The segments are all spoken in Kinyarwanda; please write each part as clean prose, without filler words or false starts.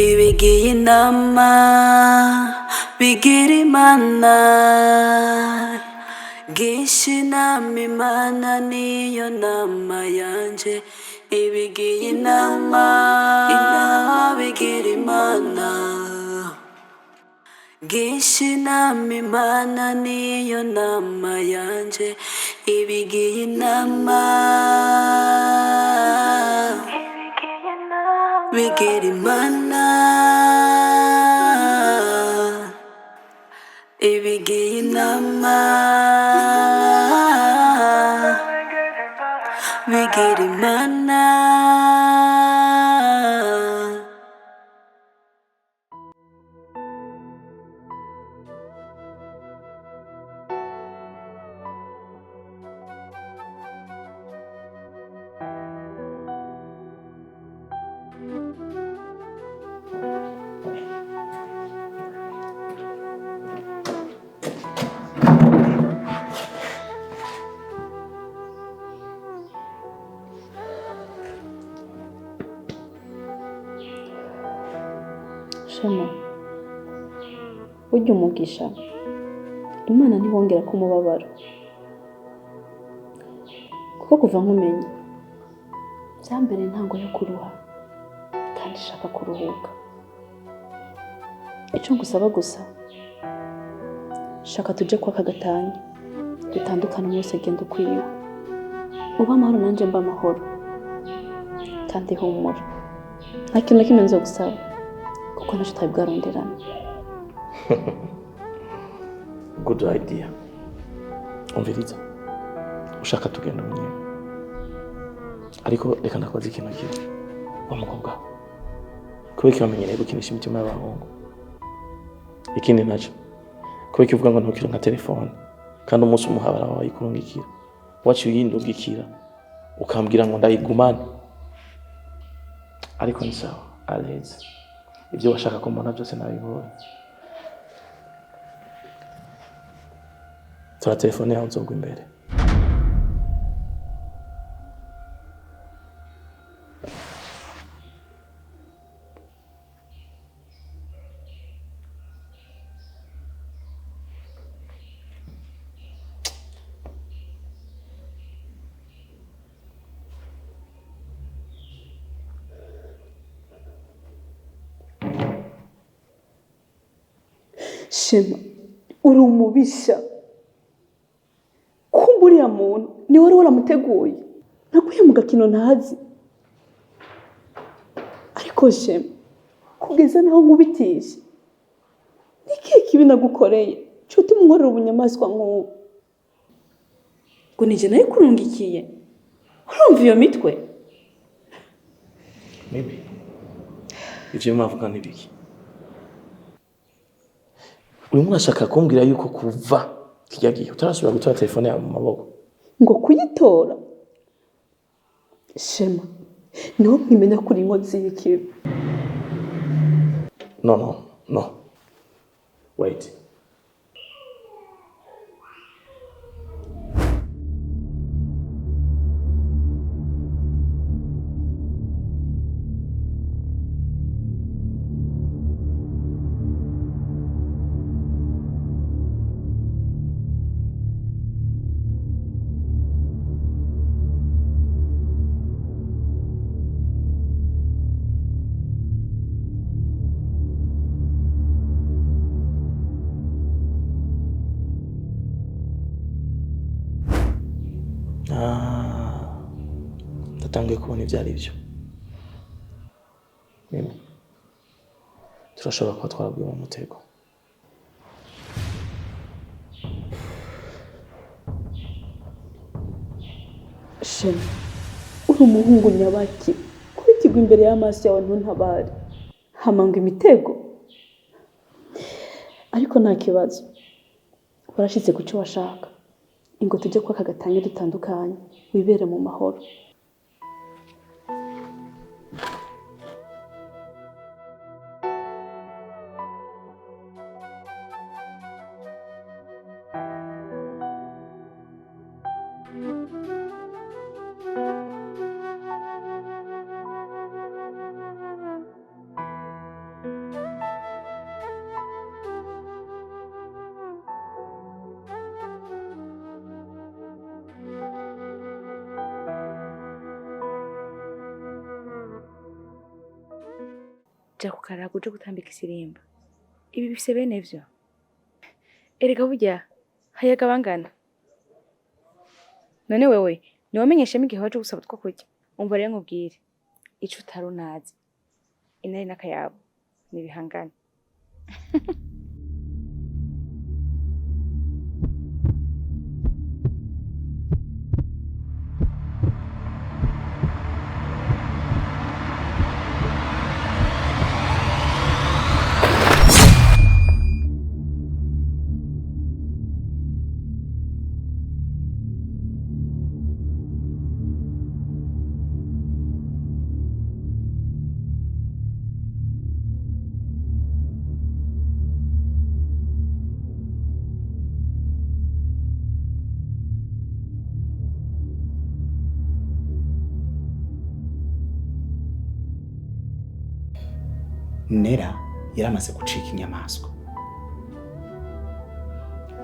ibigiye inama bigira imana gisha inama imana niyo nama yanje ibigiye inama bigira imana gisha inama imana niyo nama yanje ibigiye inama bigira imana ibigiye inama bigira imana. Shema, ujya umugisha Imana ntibongera kumubabaro kuko kuva nkumenye byambere ntango yo kuruha kandi shaka kuruhuka. Icyo ngusaba gusa shaka tuje kwa kagatanya dutandukana mwese genda ukwiye uba amahoro nanje mba amahoro kandi humura nta kintu kimwe nzogusaba kuko ntacyo twabwaronderana. Good idea. Umviriza ushaka tugenda munyene ariko reka ndakoze ikintu kimwe wa mukobwa kubera kimenyereye gukinisha imitima y'abahungu. Ikindi naco kubera kivuga ngo ntukire nka telefone kandi umunsi umuhabara wawe yikurungikira wacu yindugikira ukambwira ngo ndayigumane ariko ni sawa alezi ibyo washaka ko mbona byose nabibonye. Tora telefone yawe uzogwa imbere. Shema, uri umubisha. Kumbe uriya muntu ni wari waramuteguye nakuye mu gakino ntazi. Ariko Shema, kugeza naho nkubitisha niki kibi nagukoreye cyo tumworera ubunyamaswa nk'ubu ngo nije nayo kurungikiye. Urumva iyo mitwe? Maybe ivyo mwavuga nibiki? Uyu mwashaka kumbwira yuko kuva kijya gihe utarasubira gutora telefone yawe mu maboko ngo kuyitora? Shema, niho nkimenya kuri inkozi y'ikibi. No. Wait. Ndatangiye kubona ibyo ari byo. Mimi turashobora kuba twaraguye mu mutego. Shema, uri umuhungu nyabaki kubitigwa imbere y'amaso yawe ntuntabare hamanga imitego. Ariko nta kibazo warashyize ku cyo washaka ingo tujye kwa kagatanya dutandukanye wibere mu mahoro. ja kukaraga uje gutambika isirimba. Ibi bifise bene vyo. Erega burya hayaga bangana. None wewe niwamenyeshemo igihe waje gusaba two kurya. Umva rero nkubwire ico utarunazi. Inari n'akayabo nibihangana. Nella yaramaze gucika inyamaswa.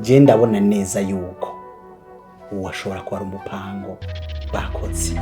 Je ndabona neza yuko uwashobora kuba ari umupango bakoze.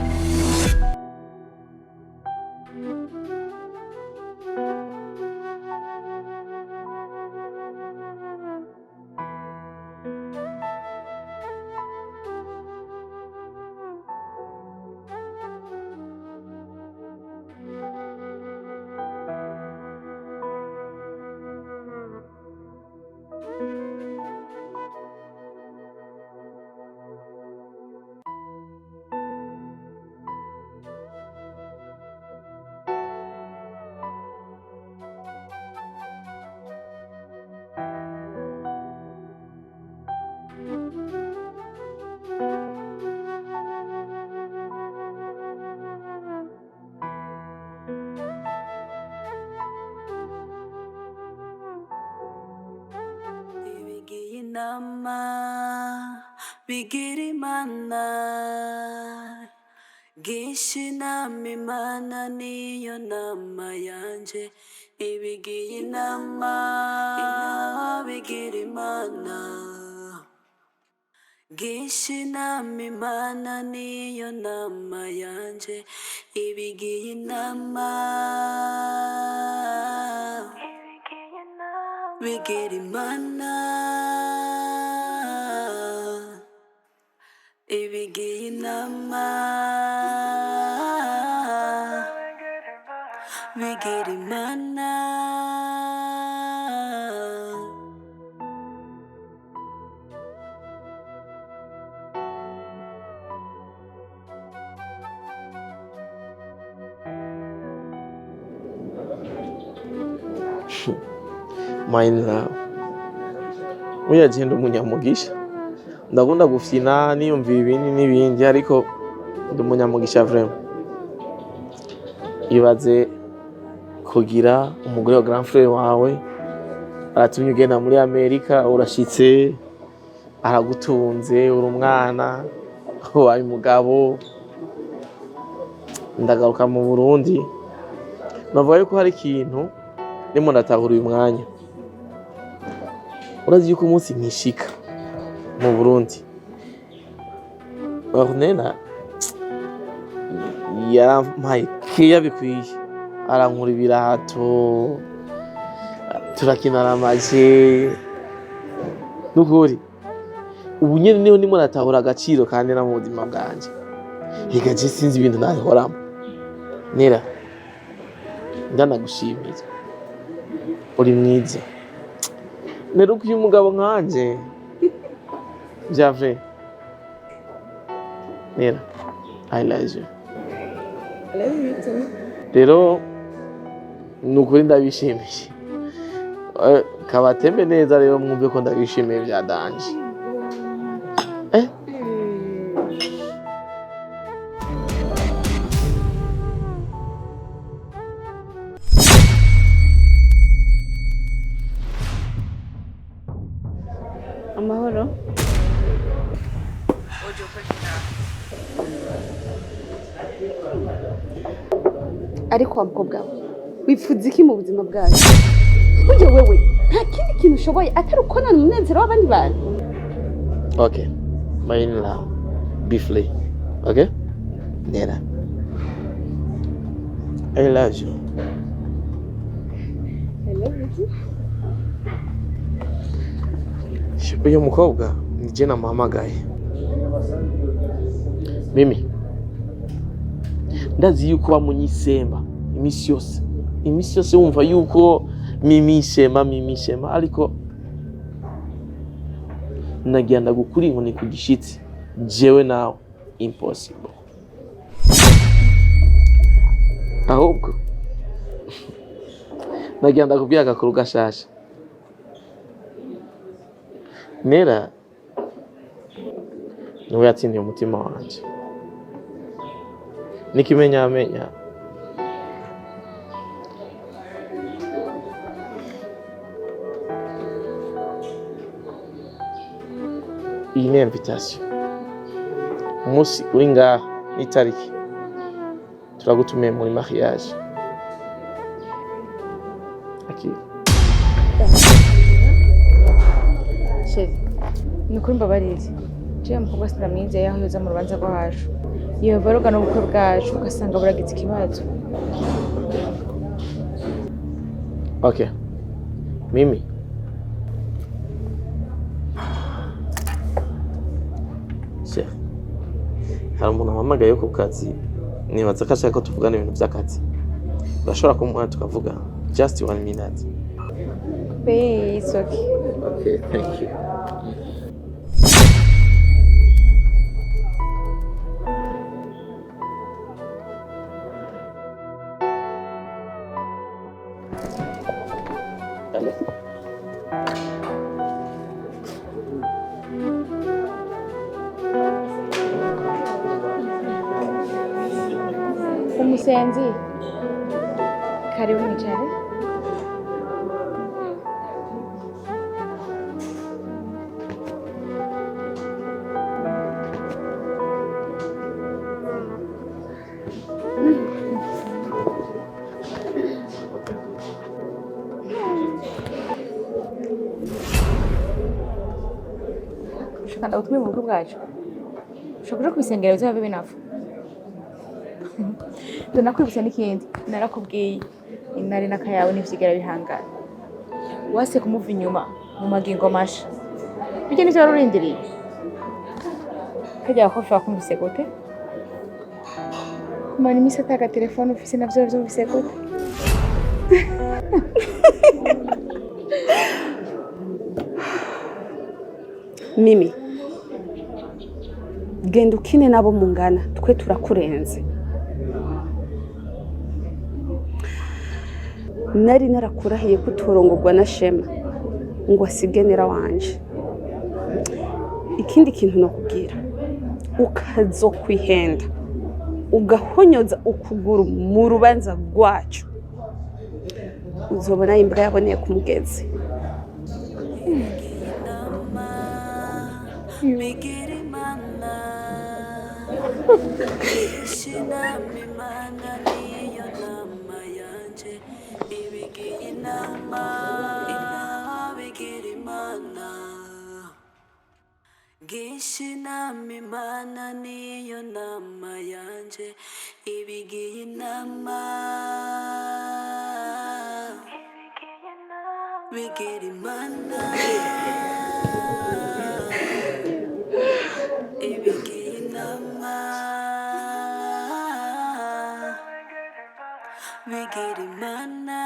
Inama bigira imana gisha inama imana niyo nama yanje ibigiye inama bigira imana gisha inama imana niyo nama yanje ibigiye inama bigira imana ibigiye inama bigira imana My love. Uya jenda umunyamugisha. Ndakunda gufyina niyumvira ibindi n'ibindi ariko ndi umunyamugisha vraiment. Ibaze kugira umugore wa grand frère wawe aratumye ugenda muri Amerika urashitse aragutunze uri umwana wabaye umugabo ndagaruka mu Burundi navuga yuko hari ikintu ndimo ndatahura uyu mwanya. Urazi yuko umunsi nkishika mu Burundi Nella yarampaye keya bikwiye arankura ibirato turakina amaje nukuri ubu nyene niho ndimo natahura agaciro kandi na mu buzima bwanje higa je sinzi ibintu nahoramo. Nella ndanagushimiye uri mwiza Nella uko uyu mugabo nkanje Jave Nella I love you. Rero nukuri ndabishimiye kabatembe neza rero mwumve ko ndabishimiye bya danje. Amahoro. Ariko wabukobwa wifuza iki mu buzima bwacu? Burya wewe nta kindi kintu ushoboye atari ukona umunezero w'abandi bantu. Okay, my love, be free. Okay, Nella, I love you. Uyu mukobwa ni je namuhamagaye. Mimi ndazi yuko bamunyisemba imisi yose wumva yuko mimi shema ariko nagenda gukura inkoni ku gishitsi jewe nawe impossible. Ahubwo nagenda kubwira agakuru gashasha. Nella niwe yatsindiye umutima wanje. Nikimenyamenya iyi ni invitation. Umunsi uri ngaha n'itariki turagutumiye muri mariage. Akiri Sheri, nukuri mbabarire. Je mukobwa sinamwizeye yaho yoza mu rubanza rwacu. Iyo baroga no bukwe bwacu ugasanga buragize ikibazo. Okay. Mimi. Chef. Hari umuntu wampamagaye ku kazi. Nibaza ko ashaka ko tuvugana ibintu by'akazi. Urashobora kumuha tukavuga just 1 minute. It's okay. Okay, thank you. Hello. Umusenzi. Karibu mwicare. Ushaka utume mu bukwe bwacu. Ushobora kubisengera bizaba bibe nafu. Tunakwibutsa n'ikindi narakubwiye inari n'akayawe n'ivyigera bihangana. Wase kumuva inyuma mu magingo masha. Bijye n'ivyo warurindiriye. Kajya ko kumvise gute? Kumara imisi ataka telefone ufise navyo vyumvise gute? Mimi, genda ukine nabo mungana, twe turakurenze. Nari narakurahiye kutorongorwa na Shema ngo asige Nella wanje. Ikindi kintu nakubwira, ukazokwihenda ugahonyoza ukuguru mu rubanza rwacu, uzobona imbwa yaboneye ku mugezi. Gishinama imana niyo nama yanje ibigiye inama bigira imana ibigiye inama bigira imana.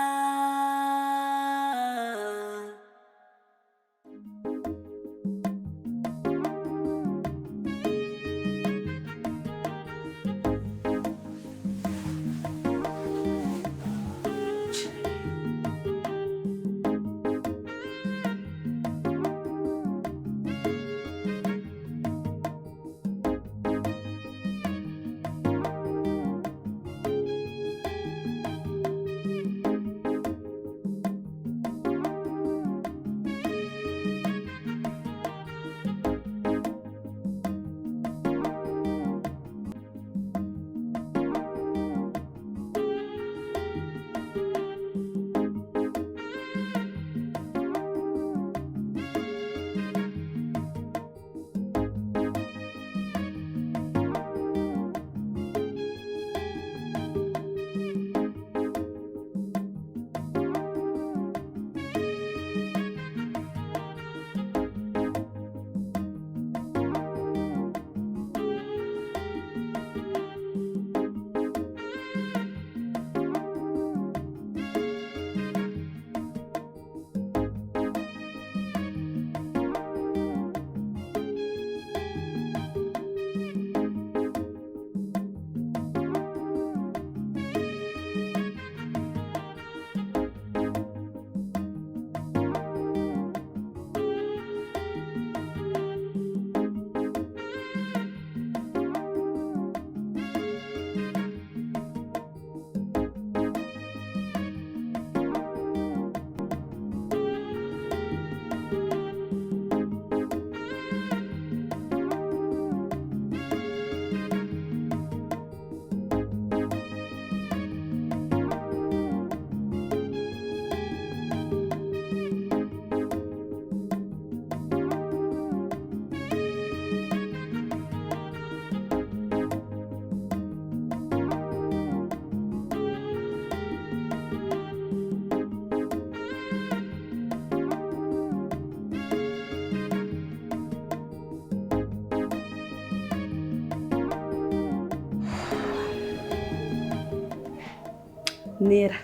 Nera,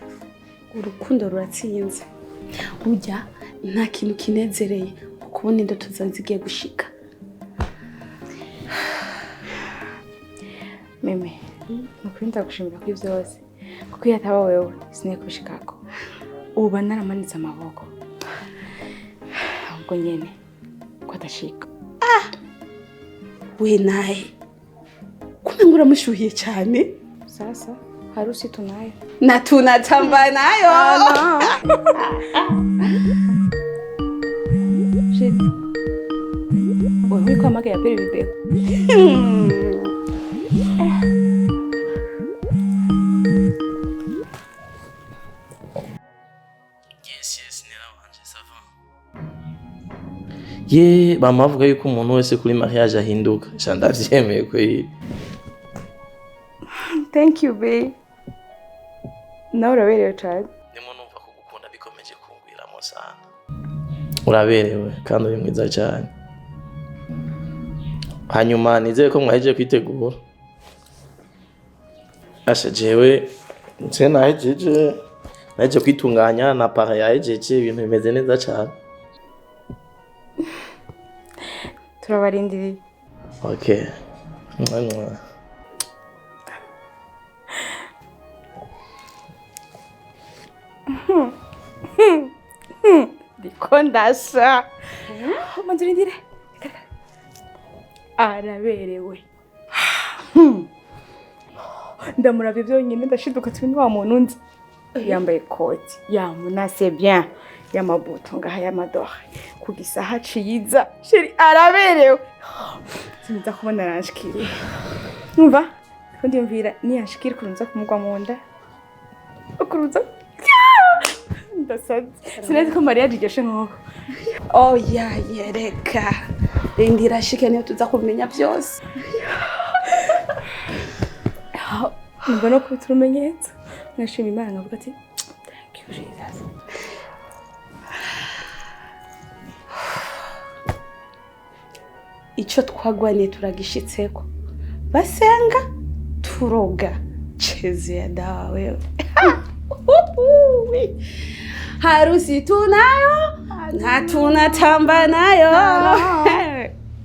urukundo ruratsinze. Burya nta kintu kinezereye kubona indoto zawe zigiye gushika. Meme, nukuri ndagushimira kuri byose. Kuko iyo ataba wewe sinari kubishikako. Ubu naramanitse amaboko. Ahubwo nyene ko adashika. We naye. Kumbe uramushuhiye cyane. Sasa harusi tunayo. Na tunatamba nayo. Shit. Wewe kwa maga ya pili video. Yes, Nella wanje sava. Ye, bamavuga yuko umuntu wese kuri mariage ahinduka. Ndavyemeye ko Thank you, babe. Nawe uraberewe cyane. ndimo numva ko gukunda bikomeje kungwiramo sana. Uraberewe kandi uri mwiza cyane. Hanyuma nizeye ko mwaheje kwitegura. Asha jewe nse nahejeje kwitunganya na para yahejeje ibintu bimeze neza cyane. Turabarindiriye. Okay. Mwana. Dikondasha. Manzurindire. Araberewe. Ndamuravye byonyine ndashiduka turi wa muntu nzi. Yambaye koti, yamunase bien, yamabuto ngaha yamadore. Kugisaha ciza. Sheri araberewe. Sinza kubona ranshikiri. Umva? Kundi mvira ni yanshikiri kurunza kumugwa mu nda. Ukuruza. Ndasaze. Sinzi ko Maria digeshe nkoko. Oh ya yereka. Indira shike niyo tuza kumenya byose. Mbona ko turumenyetso. Nashima Imana ngavuga ati thank you Jesus. Ico twagwanye turagishitseko. Basenga turoga. Chezi ya dawa wewe. Harusi tunayo na tunatamba nayo.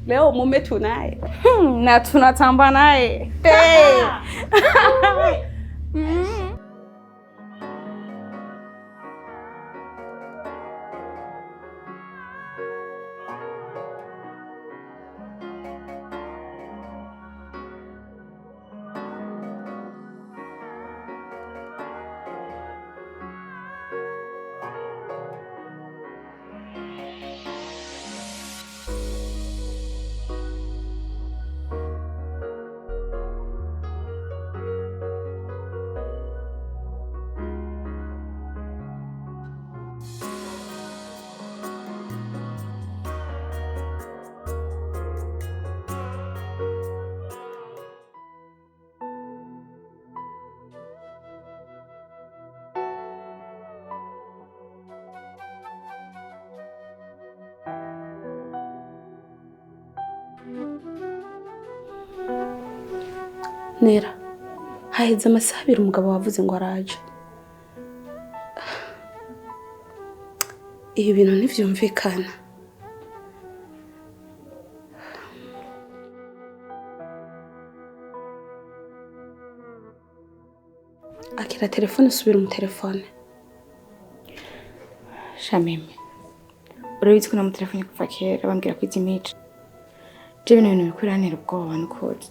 Leo mume tunaye. Na tunatamba naye. Nera, haheze amasaha 2 umugabo wavuze ngo araje. Ibi bintu ntivyumvikana. Akira telefone subira mu telefone. Shameme. Urabizi ko na mu telefone kuva kera bambwira ko izimica. Je bino bintu bikuranira ubwoba n'ukuri.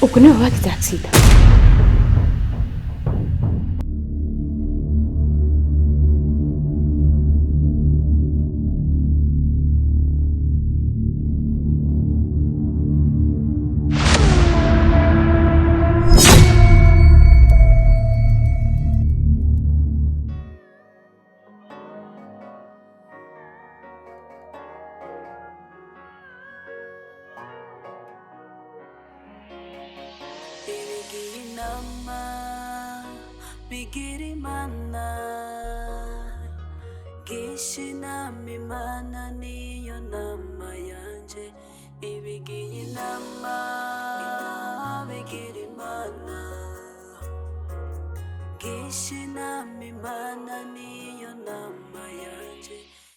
Uko niwe wagize accident. gisha inama imana niyo nama yanje ibigiye inama bigira imana gisha inama imana niyo